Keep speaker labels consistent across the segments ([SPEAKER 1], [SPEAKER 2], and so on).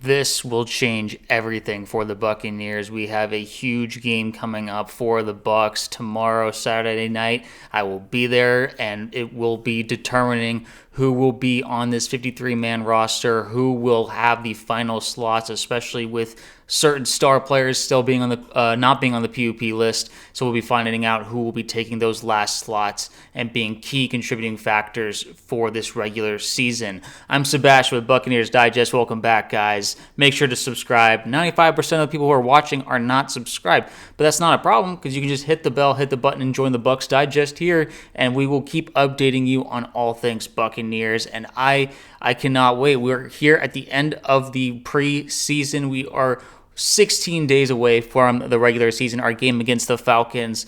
[SPEAKER 1] This will change everything for the Buccaneers. We have a huge game coming up for the Bucs tomorrow, Saturday night. I will be there, and it will be determining who will be on this 53-man roster, who will have the final slots, especially with certain star players still being on the not being on the PUP list. So we'll be finding out who will be taking those last slots and being key contributing factors for this regular season. I'm Sebastian with Buccaneers Digest. Welcome back, guys. Make sure to subscribe. 95% of the people who are watching are not subscribed, but that's not a problem because you can just hit the bell, hit the button, and join the Bucs Digest here, and we will keep updating you on all things Buccaneers. And I cannot wait. We're here at the end of the preseason. We are 16 days away from the regular season, our game against the Falcons.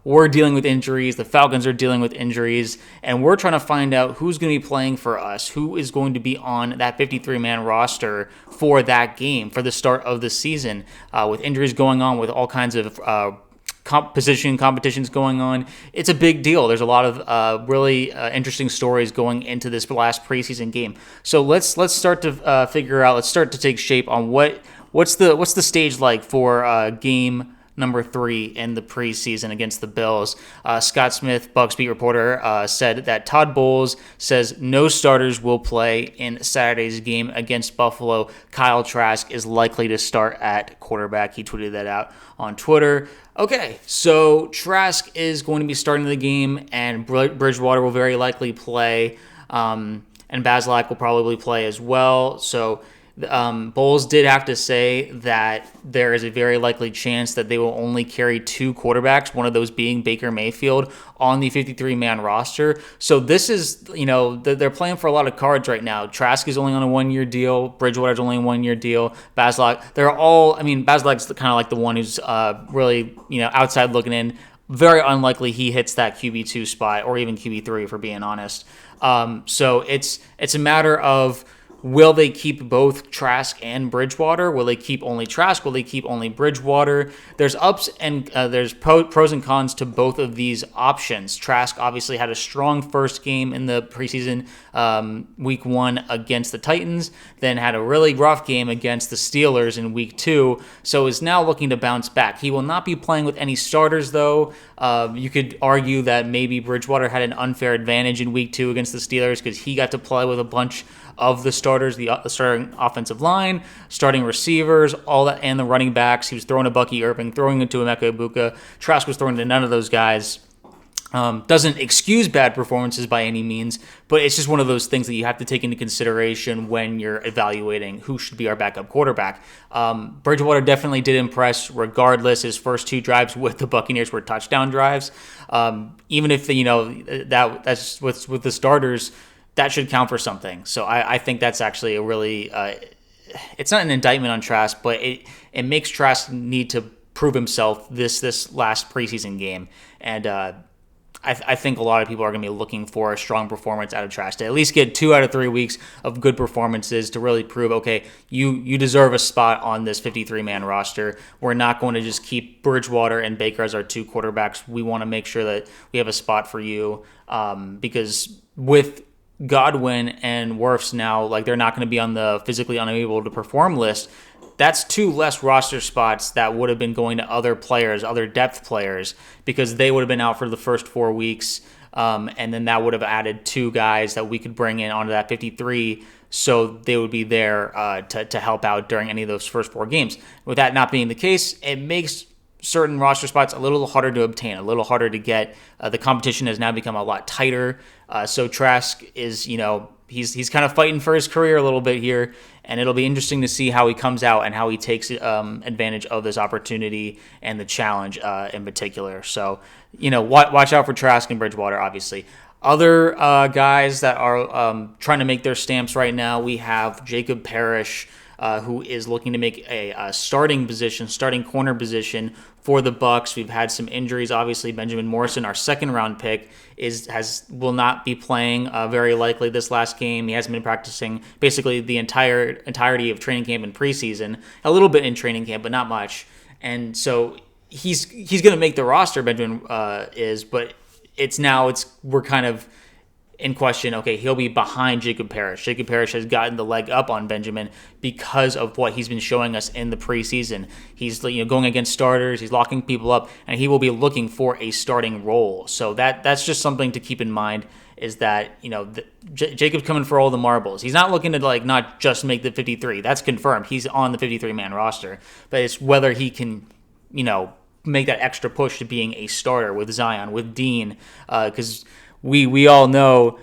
[SPEAKER 1] We're dealing with injuries. The Falcons are dealing with injuries. And we're trying to find out who's going to be playing for us, who is going to be on that 53-man roster for that game, for the start of the season. With injuries going on, with all kinds of position competitions going on, it's a big deal. There's a lot of really interesting stories going into this last preseason game. So let's start to figure out. Let's start to take shape on what's the stage like for game number 3 in the preseason against the Bills. Scott Smith, Bucs beat reporter, said that Todd Bowles says no starters will play in Saturday's game against Buffalo. Kyle Trask is likely to start at quarterback. He tweeted that out on Twitter. Okay, so Trask is going to be starting the game, and Bridgewater will very likely play, and Bazelak will probably play as well. So Bowles did have to say that there is a very likely chance that they will only carry 2 quarterbacks, one of those being Baker Mayfield, on the 53-man roster. So this is, they're playing for a lot of cards right now. Trask is only on a 1-year deal. Bridgewater's only a 1-year deal. Bazelak, Bazelak's kind of like the one who's really, outside looking in. Very unlikely he hits that QB2 spot or even QB3, if we're being honest. So it's a matter of, will they keep both Trask and Bridgewater? Will they keep only Trask? Will they keep only Bridgewater? There's ups and there's pros and cons to both of these options. Trask obviously had a strong first game in the preseason, week 1 against the Titans, then had a really rough game against the Steelers in week 2, so is now looking to bounce back. He will not be playing with any starters, though. You could argue that maybe Bridgewater had an unfair advantage in week 2 against the Steelers because he got to play with a bunch of the starters, the starting offensive line, starting receivers, all that, and the running backs. He was throwing to Bucky Irving, throwing it to Emeka Ibuka. Trask was throwing to none of those guys. Doesn't excuse bad performances by any means, but it's just one of those things that you have to take into consideration when you're evaluating who should be our backup quarterback. Bridgewater definitely did impress regardless. His first 2 drives with the Buccaneers were touchdown drives. Even if, that's with the starters, that should count for something. So I think that's actually a really, it's not an indictment on Trask, but it makes Trask need to prove himself this last preseason game. And I think a lot of people are going to be looking for a strong performance out of Trask to at least get 2 out of 3 weeks of good performances to really prove, okay, you deserve a spot on this 53-man roster. We're not going to just keep Bridgewater and Baker as our 2 quarterbacks. We want to make sure that we have a spot for you because with Godwin and Wirfs now, they're not going to be on the physically unable to perform list. That's 2 less roster spots that would have been going to other players, other depth players, because they would have been out for the first 4 weeks, and then that would have added 2 guys that we could bring in onto that 53, so they would be there to help out during any of those first 4 games. With that not being the case, it makes certain roster spots a little harder to obtain, a little harder to get. The competition has now become a lot tighter. So Trask is, he's kind of fighting for his career a little bit here, and it'll be interesting to see how he comes out and how he takes advantage of this opportunity and the challenge in particular. So, watch out for Trask and Bridgewater, obviously. Other guys that are trying to make their stamps right now, we have Jacob Parrish, who is looking to make a starting corner position for the Bucs. We've had some injuries. Obviously, Benjamin Morrison, our second-round pick, will not be playing very likely this last game. He hasn't been practicing basically the entirety of training camp and preseason. A little bit in training camp, but not much. And so he's going to make the roster. Benjamin is, but we're kind of in question, okay, he'll be behind Jacob Parrish. Jacob Parrish has gotten the leg up on Benjamin because of what he's been showing us in the preseason. He's going against starters, he's locking people up, and he will be looking for a starting role. So that's just something to keep in mind, is that Jacob's coming for all the marbles. He's not looking to not just make the 53. That's confirmed. He's on the 53-man roster, but it's whether he can make that extra push to being a starter with Zion, with Dean, because we all know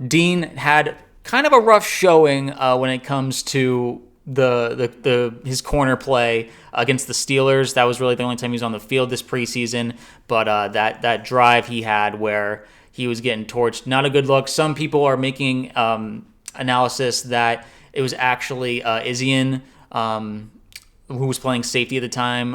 [SPEAKER 1] Dean had kind of a rough showing when it comes to his corner play against the Steelers. That was really the only time he was on the field this preseason. But that drive he had where he was getting torched, not a good look. Some people are making analysis that it was actually Isian, who was playing safety at the time,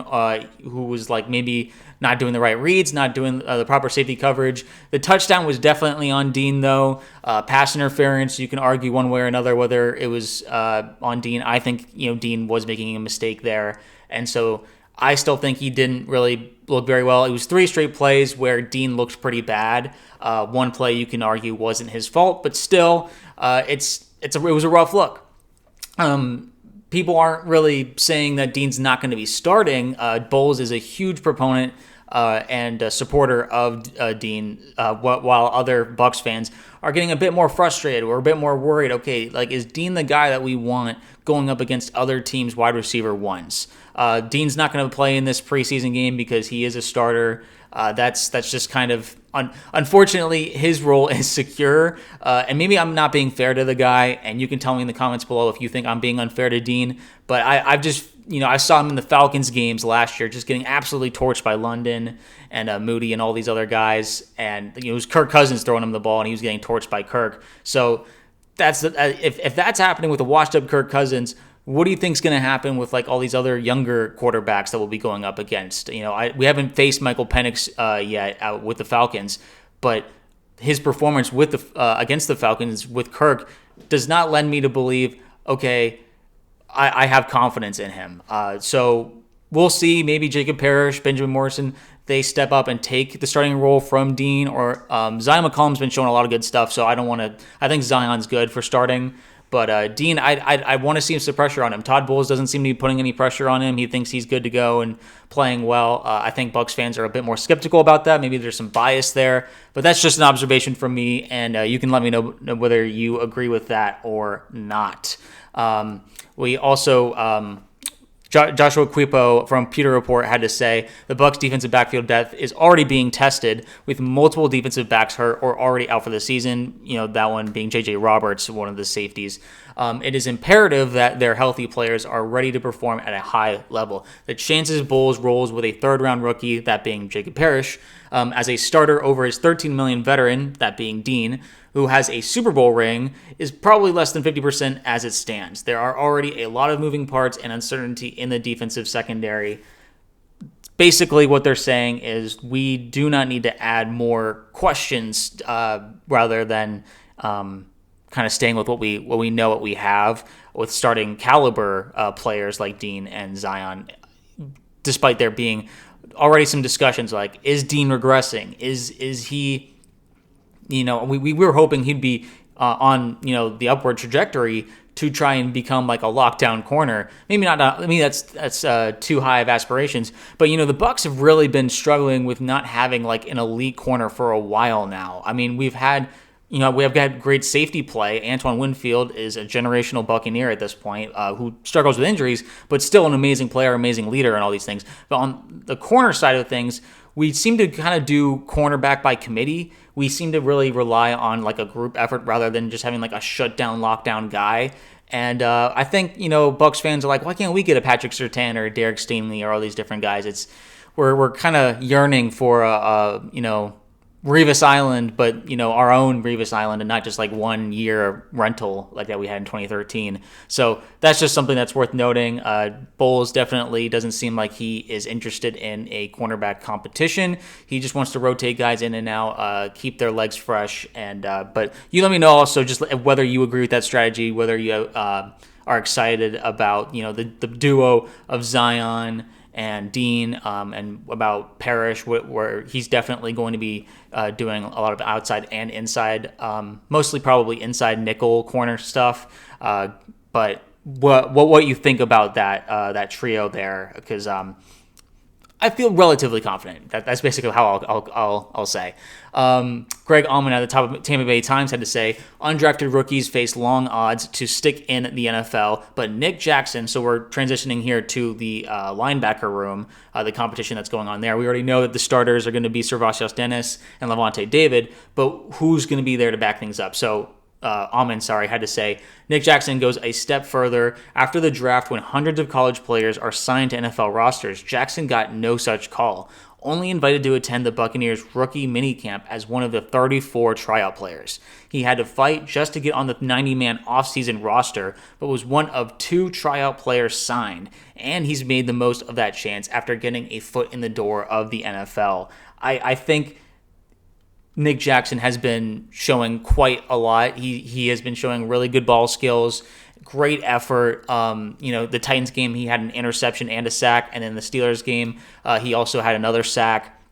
[SPEAKER 1] who was maybe not doing the right reads, not doing the proper safety coverage. The touchdown was definitely on Dean, though. Pass interference, you can argue one way or another whether it was on Dean. I think Dean was making a mistake there, and so I still think he didn't really look very well. It was 3 straight plays where Dean looked pretty bad. One play you can argue wasn't his fault, but still, it was a rough look. People aren't really saying that Dean's not going to be starting. Bowles is a huge proponent and a supporter of Dean, while other Bucs fans are getting a bit more frustrated or a bit more worried. Okay, is Dean the guy that we want going up against other teams' wide receiver ones? Dean's not going to play in this preseason game because he is a starter. That's just kind of unfortunately his role is secure, and maybe I'm not being fair to the guy, and you can tell me in the comments below if you think I'm being unfair to Dean. But I've just I saw him in the Falcons games last year just getting absolutely torched by London and Moody and all these other guys, and it was Kirk Cousins throwing him the ball and he was getting torched by Kirk. So if that's happening with a washed up Kirk Cousins, what do you think is going to happen with all these other younger quarterbacks that we'll be going up against? We haven't faced Michael Penix yet with the Falcons, but his performance with against the Falcons with Kirk does not lend me to believe, okay, I have confidence in him. So we'll see. Maybe Jacob Parrish, Benjamin Morrison, they step up and take the starting role from Dean, or Zion McCollum's been showing a lot of good stuff, so I think Zion's good for starting. But Dean, I want to see some pressure on him. Todd Bowles doesn't seem to be putting any pressure on him. He thinks he's good to go and playing well. I think Bucs fans are a bit more skeptical about that. Maybe there's some bias there. But that's just an observation from me, and you can let me know whether you agree with that or not. We also... Joshua Quipo from Pewter Report had to say the Bucs defensive backfield depth is already being tested with multiple defensive backs hurt or already out for the season. That one being J.J. Roberts, one of the safeties. It is imperative that their healthy players are ready to perform at a high level. The chances Bowles rolls with a third-round rookie, that being Jacob Parrish, as a starter over his $13 million veteran, that being Dean, who has a Super Bowl ring, is probably less than 50% as it stands. There are already a lot of moving parts and uncertainty in the defensive secondary. Basically, what they're saying is we do not need to add more questions rather than kind of staying with what we know what we have with starting caliber players like Dean and Zion, despite there being already some discussions like, is Dean regressing? Is he... we were hoping he'd be on the upward trajectory to try and become like a lockdown corner. Maybe not. I mean, that's too high of aspirations. But the Bucs have really been struggling with not having like an elite corner for a while now. I mean, we have got great safety play. Antoine Winfield is a generational Buccaneer at this point, who struggles with injuries, but still an amazing player, amazing leader, and all these things. But on the corner side of things, we seem to kind of do cornerback by committee. We seem to really rely on like a group effort rather than just having like a shutdown, lockdown guy. And I think, Bucs fans are like, why can't we get a Patrick Surtain or a Derek Stingley or all these different guys? We're kind of yearning for Revis Island, but our own Revis Island, and not just like 1 year rental like that we had in 2013. So that's just something that's worth noting. Bowles definitely doesn't seem like he is interested in a cornerback competition. He just wants to rotate guys in and out, keep their legs fresh. And but you let me know also just whether you agree with that strategy, whether you are excited about the duo of Zion and Dean, and about Parrish, where he's definitely going to be doing a lot of outside and inside, mostly probably inside nickel corner stuff. But what you think about that trio there? Because I feel relatively confident. That's basically how I'll say. Greg Allman at the top of Tampa Bay Times had to say, undrafted rookies face long odds to stick in the NFL, but Nick Jackson, so we're transitioning here to the linebacker room, the competition that's going on there. We already know that the starters are going to be Sebastian Georgiev and Lavonte David, but who's going to be there to back things up? So Almond, had to say, Nick Jackson goes a step further. After the draft, when hundreds of college players are signed to NFL rosters, Jackson got no such call, only invited to attend the Buccaneers rookie minicamp as one of the 34 tryout players. He had to fight just to get on the 90-man offseason roster, but was one of 2 tryout players signed, and he's made the most of that chance after getting a foot in the door of the NFL. I think Nick Jackson has been showing quite a lot. He has been showing really good ball skills, great effort. The Titans game, he had an interception and a sack, and in the Steelers game, he also had another sack.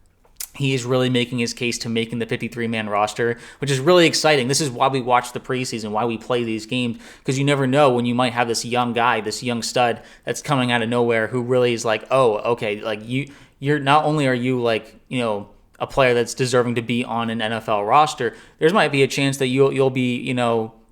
[SPEAKER 1] He is really making his case to making the 53-man roster, which is really exciting. This is why we watch the preseason, why we play these games, because you never know when you might have this young guy, this young stud that's coming out of nowhere who really is like, oh, okay, like you're not only are you like, a player that's deserving to be on an NFL roster, there might be a chance that you'll be,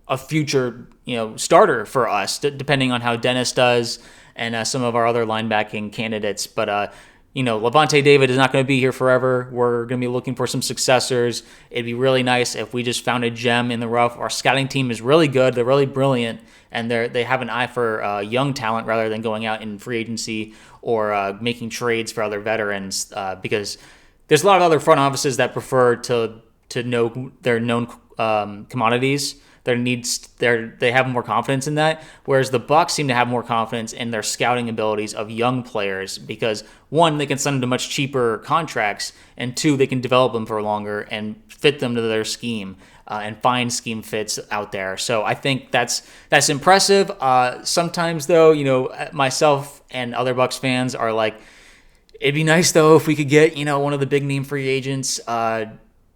[SPEAKER 1] a future, starter for us, depending on how Dennis does and some of our other linebacking candidates. But, Lavonte David is not going to be here forever. We're going to be looking for some successors. It'd be really nice if we just found a gem in the rough. Our scouting team is really good. They're really brilliant, and they have an eye for young talent rather than going out in free agency or making trades for other veterans, because there's a lot of other front offices that prefer to know their known commodities, their needs. They have more confidence in that, whereas the Bucs seem to have more confidence in their scouting abilities of young players because, one, they can send them to much cheaper contracts, and 2, they can develop them for longer and fit them to their scheme and find scheme fits out there. So I think that's impressive. Sometimes, though, myself and other Bucs fans are like, it'd be nice, though, if we could get, one of the big name free agents,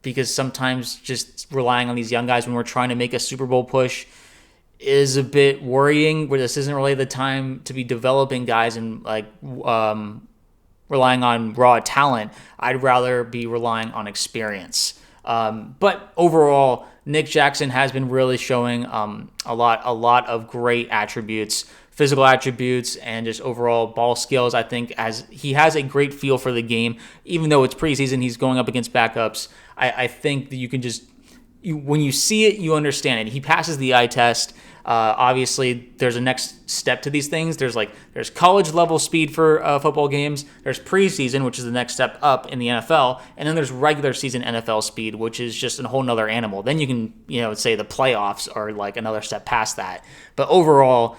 [SPEAKER 1] because sometimes just relying on these young guys when we're trying to make a Super Bowl push is a bit worrying, where this isn't really the time to be developing guys and relying on raw talent. I'd rather be relying on experience. But overall, Nick Jackson has been really showing a lot of great attributes, physical attributes, and just overall ball skills. I think as he has a great feel for the game, even though it's preseason, he's going up against backups. I think that you can just, when you see it, you understand it. He passes the eye test. Obviously, there's a next step to these things. There's college level speed for football games. There's preseason, which is the next step up in the NFL, and then there's regular season NFL speed, which is just a whole nother animal. Then you can say the playoffs are like another step past that. But overall,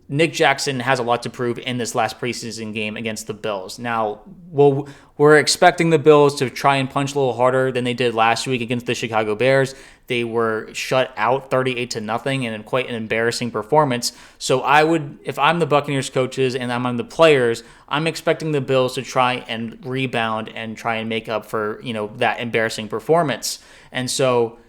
[SPEAKER 1] Nick Jackson has a lot to prove in this last preseason game against the Bills. Now, we're expecting the Bills to try and punch a little harder than they did last week against the Chicago Bears. They were shut out 38-0 in quite an embarrassing performance. So if I'm the Buccaneers coaches and I'm the players, I'm expecting the Bills to try and rebound and try and make up for, that embarrassing performance. And so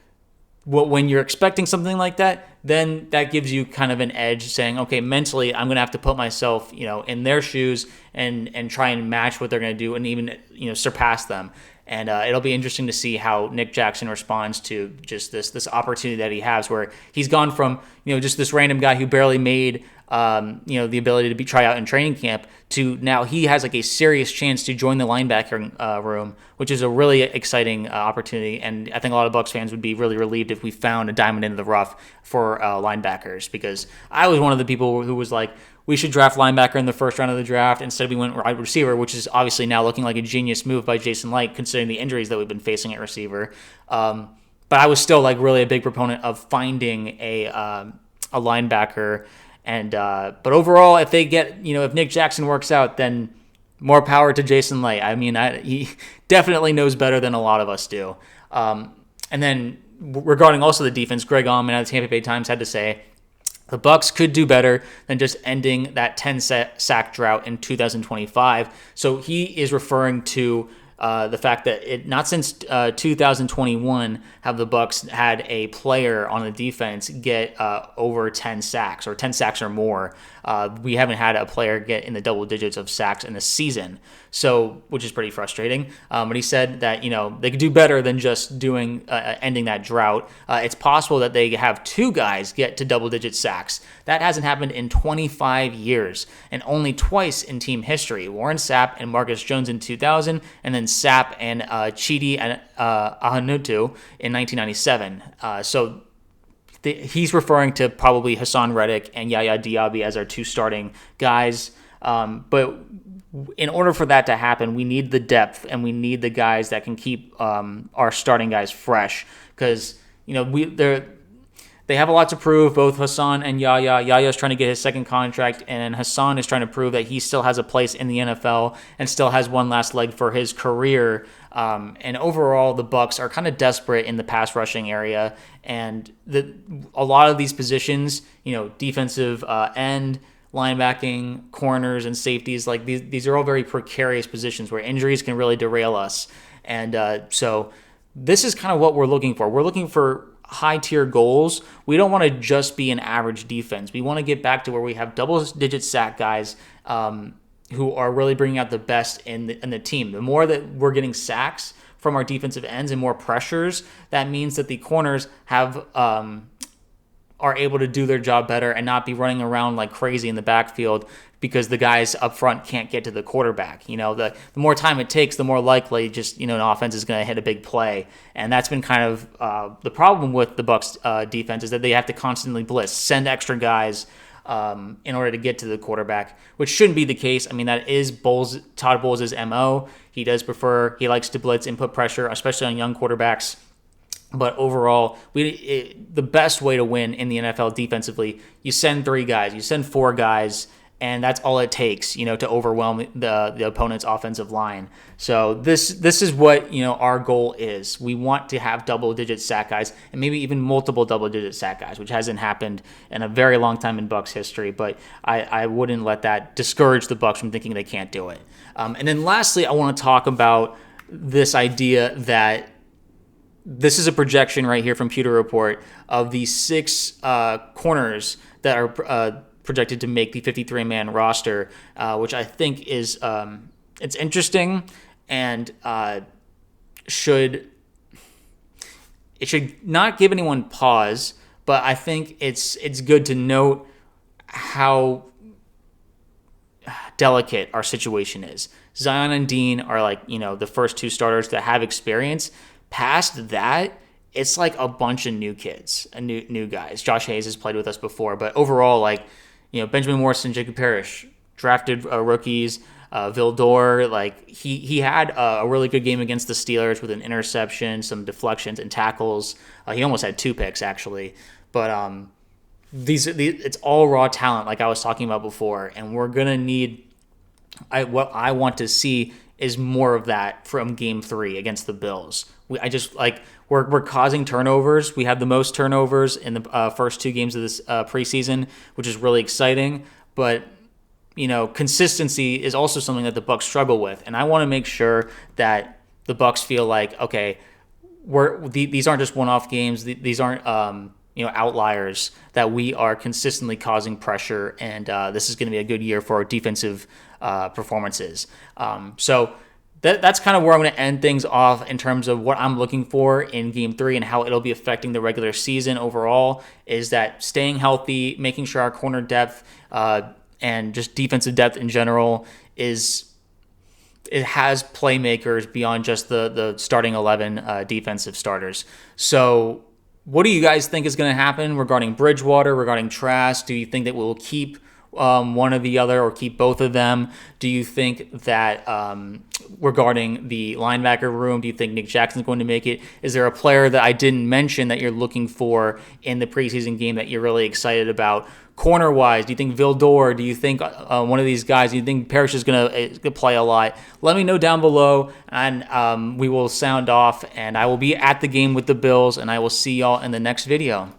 [SPEAKER 1] when you're expecting something like that, then that gives you kind of an edge saying, okay, mentally, I'm going to have to put myself, in their shoes and try and match what they're going to do and even, surpass them. And it'll be interesting to see how Nick Jackson responds to just this opportunity that he has, where he's gone from, just this random guy who barely made, the ability to try out in training camp to now he has like a serious chance to join the linebacker room, which is a really exciting opportunity. And I think a lot of Bucs fans would be really relieved if we found a diamond in the rough for linebackers, because I was one of the people who was like, we should draft linebacker in the first round of the draft. Instead, we went wide receiver, which is obviously now looking like a genius move by Jason Licht, considering the injuries that we've been facing at receiver. But I was still like really a big proponent of finding a linebacker. And but overall, if they get, if Nick Jackson works out, then more power to Jason Licht. I mean, he definitely knows better than a lot of us do. And then regarding also the defense, Greg Allman at the Tampa Bay Times had to say, The Bucs could do better than just ending that 10-sack drought in 2025. So he is referring to the fact that not since 2021 have the Bucs had a player on the defense get over 10 sacks or 10 sacks or more. We haven't had a player get in the double digits of sacks in a season, so which is pretty frustrating. But he said that they could do better than just doing ending that drought. It's possible that they have two guys get to double-digit sacks. That hasn't happened in 25 years, and only twice in team history. Warren Sapp and Marcus Jones in 2000, and then Sapp and Chidi and Ahanutu in 1997. He's referring to probably Hassan Reddick and Yaya Diaby as our two starting guys. But in order for that to happen, we need the depth and we need the guys that can keep our starting guys fresh. Because they have a lot to prove, both Hassan and Yaya. Yaya is trying to get his second contract, and Hassan is trying to prove that he still has a place in the NFL and still has one last leg for his career. And overall, the Bucs are kind of desperate in the pass rushing area, and a lot of these positions, defensive end, linebacking, corners, and safeties, like these are all very precarious positions where injuries can really derail us. And so this is kind of what we're looking for. We're looking for high-tier goals. We don't want to just be an average defense. We want to get back to where we have double-digit sack guys who are really bringing out the best in the team. The more that we're getting sacks from our defensive ends and more pressures, that means that the corners are able to do their job better and not be running around like crazy in the backfield because the guys up front can't get to the quarterback. The more time it takes, the more likely an offense is going to hit a big play. And that's been kind of the problem with the Bucs defense, is that they have to constantly blitz, send extra guys in order to get to the quarterback, which shouldn't be the case. I mean, that is Todd Bowles' MO. He likes to blitz and put pressure, especially on young quarterbacks. But overall, the best way to win in the NFL defensively, you send 3 guys, you send 4 guys, and that's all it takes, to overwhelm the opponent's offensive line. So this is what our goal is. We want to have double-digit sack guys, and maybe even multiple double-digit sack guys, which hasn't happened in a very long time in Bucs history. But I wouldn't let that discourage the Bucs from thinking they can't do it. And then lastly, I want to talk about this idea that this is a projection right here from Pewter Report of the 6 corners that are projected to make the 53-man roster, which I think is it's interesting and should not give anyone pause, but I think it's good to note how delicate our situation is. Zion and Dean are the first 2 starters that have experience. Past that, it's like a bunch of new kids, new guys. Josh Hayes has played with us before, but overall, Benjamin Morrison, Jacob Parrish, drafted rookies, Vildor, he had a really good game against the Steelers with an interception, some deflections and tackles. He almost had 2 picks actually, but it's all raw talent, like I was talking about before, and we're gonna need. What I want to see is more of that from Game 3 against the Bills. We're causing turnovers. We have the most turnovers in the first 2 games of this preseason, which is really exciting. But consistency is also something that the Bucs struggle with, and I want to make sure that the Bucs feel like, okay, these aren't just one-off games. These aren't outliers. That we are consistently causing pressure, and this is going to be a good year for our defensive performances. So that's kind of where I'm going to end things off in terms of what I'm looking for in Game 3 and how it'll be affecting the regular season overall, is that staying healthy, making sure our corner depth and just defensive depth in general it has playmakers beyond just the starting 11 defensive starters. So what do you guys think is going to happen regarding Bridgewater, regarding Trask? Do you think that we'll keep one or the other, or keep both of them? Do you think that regarding the linebacker room, do you think Nick Jackson's going to make it? Is there a player that I didn't mention that you're looking for in the preseason game that you're really excited about? Corner-wise, do you think Vildor? Do you think one of these guys? Do you think Parrish is going to play a lot? Let me know down below, and we will sound off, and I will be at the game with the Bills, and I will see y'all in the next video.